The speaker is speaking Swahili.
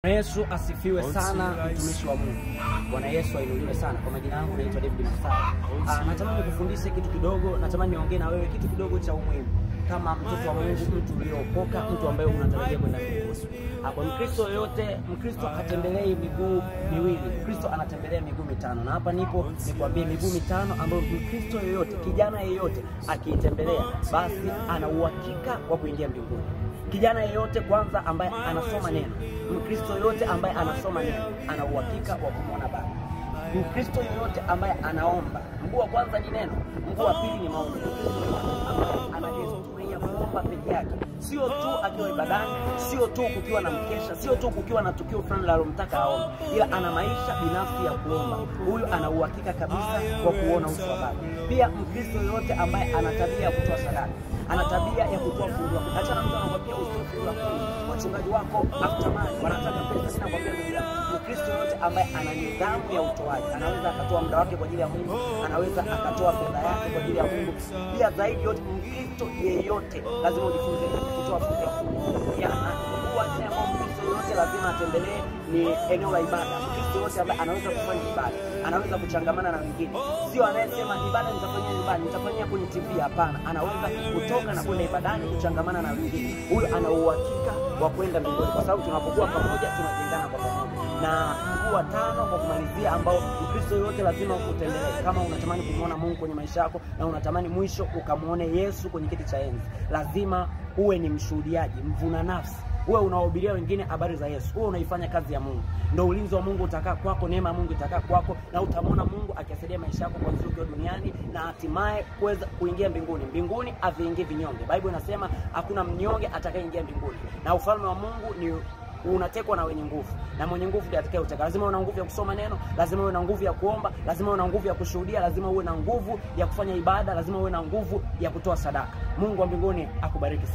Yesu asifiwe sana, mtumishi wa Mungu. Bwana Yesu ainuliwe sana. Kwa majina yangu naitwa David Masai. Natamani kufundisha kitu kidogo, natamani niongee na wewe kitu kidogo cha umuhimu. Kama mtoto wa Mungu, mtu uliokoka, mtu ambaye unatarajia kwenda mbinguni. Hapo Mkristo yote, Mkristo atembelei miguu miwili. Mkristo anatembelea miguu mitano. Na hapa nipo nikwambie miguu mitano ambayo Mkristo yoyote, kijana yeyote akiitembelea, basi ana uhakika wa kuingia mbinguni. Kijana yeyote kwanza ambaye anasoma neno, Mkristo yote ambaye anasoma neno ana uhakika wa kumwona Baba. Mkristo yote ambaye anaomba, mguu wa kwanza ni neno, mguu wa pili ni maombi. Ana desturi ya kuomba peke yake, sio tu akiwa ibadani, sio tu kukiwa na mkesha, sio tu kukiwa na tukio fulani la lomtaka aombe, ila ana maisha binafsi ya kuomba. Huyu ana uhakika kabisa wa kuona uso wa Baba. Pia Mkristo yote ambaye ana tabia ya kutoa sadaka, ana tabia ya kutoa fungu la kumi. Acha mtu anakuambia utoe fungu la kumi, wachungaji wako afterman wanataka pesa. Sina kwambia Biblia. Mkristo yote ambaye ana nidhamu ya utoaji, anaweza akatoa muda wake kwa ajili ya Mungu, anaweza akatoa fedha yake kwa ajili ya Mungu. Pia zaidi yote, Mkristo yeyote lazima ujifunze kutoa fungu la kumi. Mkristo yote lazima atembelee ni eneo la ibada. Mkristo yote ambaye anaweza kufanya ibada, anaweza kuchangamana na wengine. Sio anayesema ibada nitafanyia nyumbani, nitafanyia kwenye TV. Hapana, anaweza kutoka na kwenda ibadani kuchangamana na wengine. Huyo ana uhakika wa kwenda mbinguni, kwa sababu tunapokuwa pamoja tunajengana kwa pamoja. Na mguu wa tano kwa kumalizia, ambao Mkristo yote lazima ukutembelee, kama unatamani kumuona Mungu kwenye maisha yako na unatamani mwisho ukamuone Yesu kwenye kiti cha enzi, lazima uwe ni mshuhudiaji, mvuna nafsi. Uwe unawahubiria wengine habari za Yesu. Uwe unaifanya kazi ya Mungu. Ndio ulinzi wa Mungu utakaa kwako, neema ya Mungu itakaa kwako, na utamwona Mungu akisaidia maisha yako kwa ukiwa duniani na hatimaye kuweza kuingia mbinguni. Mbinguni haviingii vinyonge. Biblia inasema hakuna mnyonge atakayeingia mbinguni. Na ufalme wa Mungu ni unatekwa na wenye nguvu, na mwenye nguvu ndiye atakayeteka. Lazima uwe na nguvu ya kusoma neno, lazima uwe na nguvu ya kuomba, lazima uwe na nguvu ya kushuhudia, lazima uwe na nguvu ya kufanya ibada, lazima uwe na nguvu ya kutoa sadaka. Mungu wa mbinguni akubariki.